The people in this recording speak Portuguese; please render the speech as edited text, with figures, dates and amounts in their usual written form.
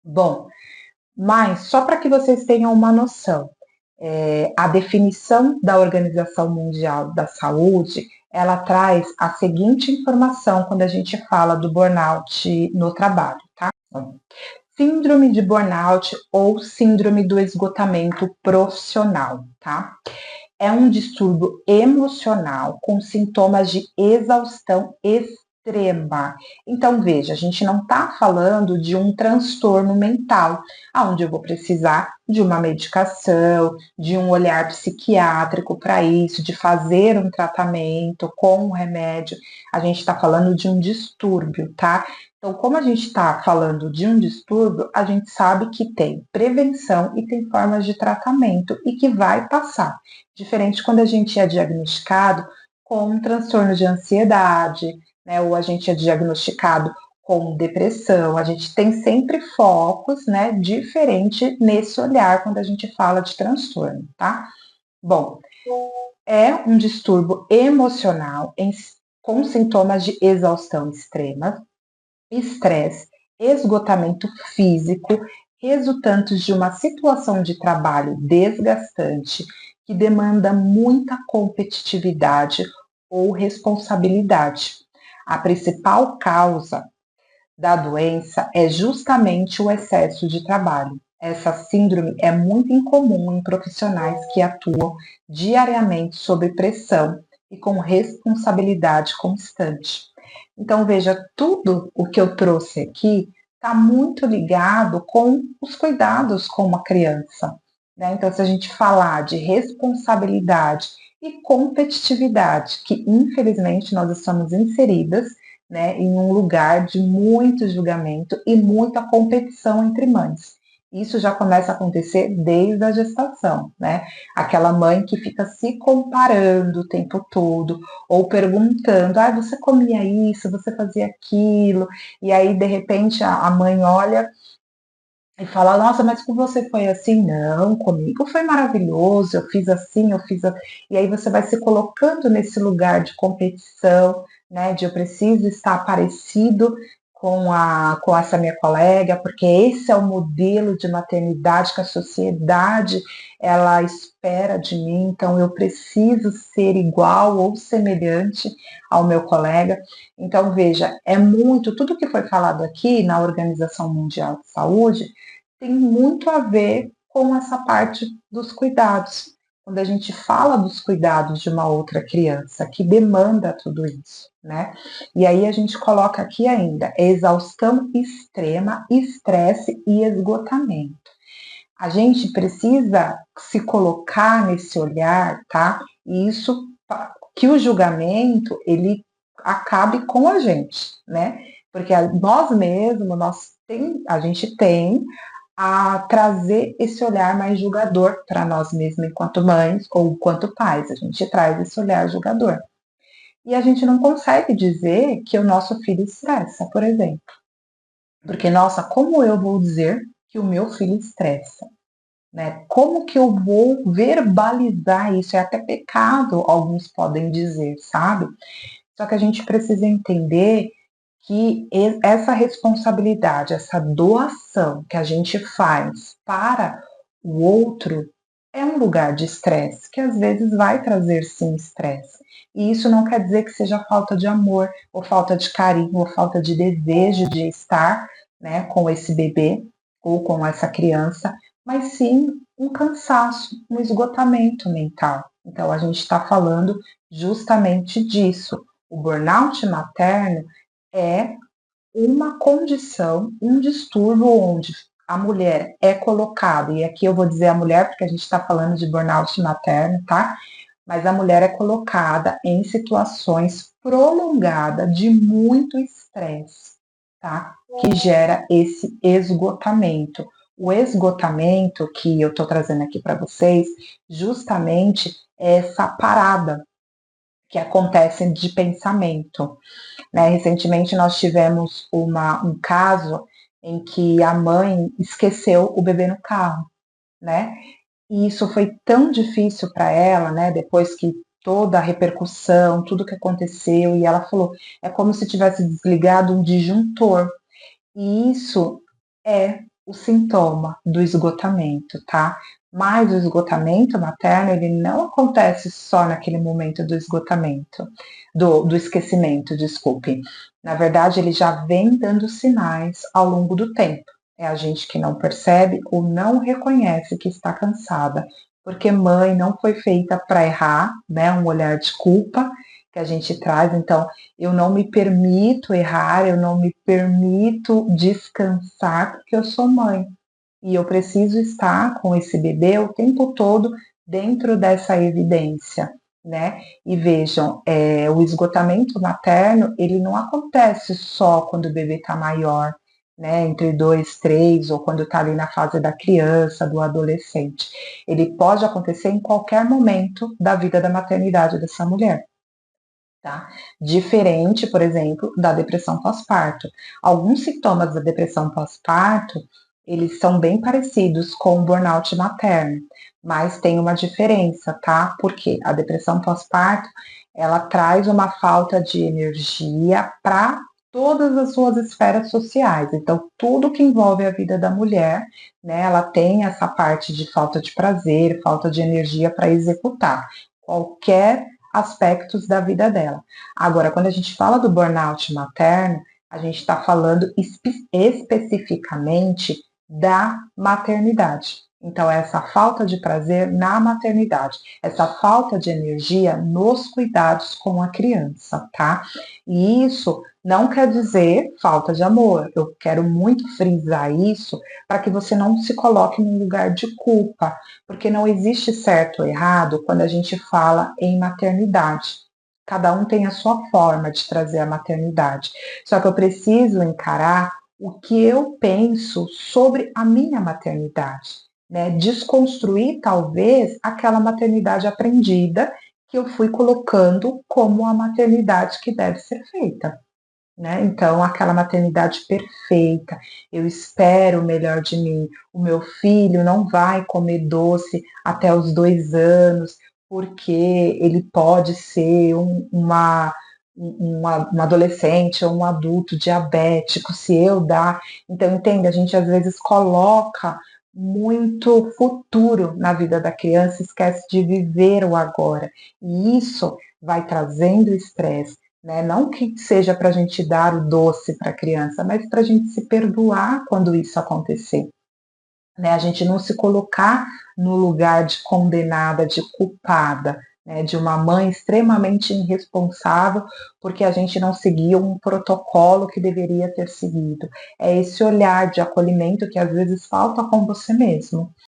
Bom, mas só para que vocês tenham uma noção, a definição da Organização Mundial da Saúde, ela traz a seguinte informação quando a gente fala do burnout no trabalho, tá? Síndrome de burnout ou síndrome do esgotamento profissional, tá? É um distúrbio emocional com sintomas de exaustão extrema. Então, veja, a gente não está falando de um transtorno mental, onde eu vou precisar de uma medicação, de um olhar psiquiátrico para isso, de fazer um tratamento com um remédio. A gente está falando de um distúrbio, tá? Então, como a gente está falando de um distúrbio, a gente sabe que tem prevenção e tem formas de tratamento e que vai passar. Diferente quando a gente é diagnosticado com um transtorno de ansiedade, né, ou a gente é diagnosticado com depressão, a gente tem sempre focos, né, diferente nesse olhar quando a gente fala de transtorno, tá? Bom, é um distúrbio emocional com sintomas de exaustão extrema, estresse, esgotamento físico, resultantes de uma situação de trabalho desgastante que demanda muita competitividade ou responsabilidade. A principal causa da doença é justamente o excesso de trabalho. Essa síndrome é muito incomum em profissionais que atuam diariamente sob pressão e com responsabilidade constante. Então, veja, tudo o que eu trouxe aqui está muito ligado com os cuidados com uma criança, né? Então, se a gente falar de responsabilidade e competitividade, que infelizmente nós estamos inseridas, né, em um lugar de muito julgamento e muita competição entre mães. Isso já começa a acontecer desde a gestação, né? Aquela mãe que fica se comparando o tempo todo, ou perguntando, você comia isso, você fazia aquilo, e aí de repente a mãe olha e fala, nossa, mas com você foi assim? Não, comigo foi maravilhoso, eu fiz assim, eu fiz assim. E aí você vai se colocando nesse lugar de competição, né? De eu preciso estar parecido com essa minha colega, porque esse é o modelo de maternidade que a sociedade ela espera de mim, então eu preciso ser igual ou semelhante ao meu colega. Então, veja, é muito, tudo que foi falado aqui na Organização Mundial de Saúde tem muito a ver com essa parte dos cuidados. Quando a gente fala dos cuidados de uma outra criança que demanda tudo isso, né? E aí a gente coloca aqui ainda exaustão extrema, estresse e esgotamento. A gente precisa se colocar nesse olhar, tá? E isso que o julgamento ele acabe com a gente, né? Porque nós mesmos, a gente tem a trazer esse olhar mais julgador para nós mesmos enquanto mães ou enquanto pais. A gente traz esse olhar julgador. E a gente não consegue dizer que o nosso filho estressa, por exemplo. Porque, nossa, como eu vou dizer que o meu filho estressa? Né? Como que eu vou verbalizar isso? É até pecado, alguns podem dizer, sabe? Só que a gente precisa entender que essa responsabilidade, essa doação que a gente faz para o outro é um lugar de estresse, que às vezes vai trazer sim estresse. E isso não quer dizer que seja falta de amor, ou falta de carinho, ou falta de desejo de estar, né, com esse bebê ou com essa criança, mas sim um cansaço, um esgotamento mental. Então a gente está falando justamente disso. O burnout materno é uma condição, um distúrbio onde a mulher é colocada, e aqui eu vou dizer a mulher porque a gente está falando de burnout materno, tá? Mas a mulher é colocada em situações prolongadas de muito estresse, tá? Que gera esse esgotamento. O esgotamento que eu estou trazendo aqui para vocês, justamente é essa parada que acontece de pensamento. Né? Recentemente nós tivemos um caso em que a mãe esqueceu o bebê no carro, né? E isso foi tão difícil para ela, né? Depois que toda a repercussão, tudo que aconteceu, e ela falou, é como se tivesse desligado um disjuntor. E isso é o sintoma do esgotamento, tá? Mas o esgotamento materno, ele não acontece só naquele momento do esgotamento, do esquecimento, desculpe. Na verdade, ele já vem dando sinais ao longo do tempo. É a gente que não percebe ou não reconhece que está cansada, porque mãe não foi feita para errar, né? Um olhar de culpa que a gente traz. Então, eu não me permito errar, eu não me permito descansar porque eu sou mãe. E eu preciso estar com esse bebê o tempo todo dentro dessa evidência, né? E vejam, o esgotamento materno, ele não acontece só quando o bebê está maior, né? Entre 2, 3, ou quando está ali na fase da criança, do adolescente. Ele pode acontecer em qualquer momento da vida da maternidade dessa mulher. Tá? Diferente, por exemplo, da depressão pós-parto. Alguns sintomas da depressão pós-parto, eles são bem parecidos com o burnout materno, mas tem uma diferença, tá? Porque a depressão pós-parto, ela traz uma falta de energia para todas as suas esferas sociais. Então, tudo que envolve a vida da mulher, né, ela tem essa parte de falta de prazer, falta de energia para executar qualquer aspectos da vida dela. Agora, quando a gente fala do burnout materno, a gente está falando especificamente da maternidade. Então, é essa falta de prazer na maternidade, essa falta de energia nos cuidados com a criança, tá? E isso não quer dizer falta de amor. Eu quero muito frisar isso para que você não se coloque num lugar de culpa, porque não existe certo ou errado quando a gente fala em maternidade. Cada um tem a sua forma de trazer a maternidade. Só que eu preciso encarar o que eu penso sobre a minha maternidade, né? Desconstruir talvez aquela maternidade aprendida que eu fui colocando como a maternidade que deve ser feita. Né? Então, aquela maternidade perfeita, eu espero o melhor de mim. O meu filho não vai comer doce até os 2 anos, porque ele pode ser um adolescente ou um adulto diabético, se eu dar. Então, entende? A gente às vezes coloca muito futuro na vida da criança, esquece de viver o agora. E isso vai trazendo estresse, né? Não que seja para a gente dar o doce para a criança, mas para a gente se perdoar quando isso acontecer. Né? A gente não se colocar no lugar de condenada, de culpada, né? De uma mãe extremamente irresponsável porque a gente não seguiu um protocolo que deveria ter seguido. É esse olhar de acolhimento que às vezes falta com você mesmo.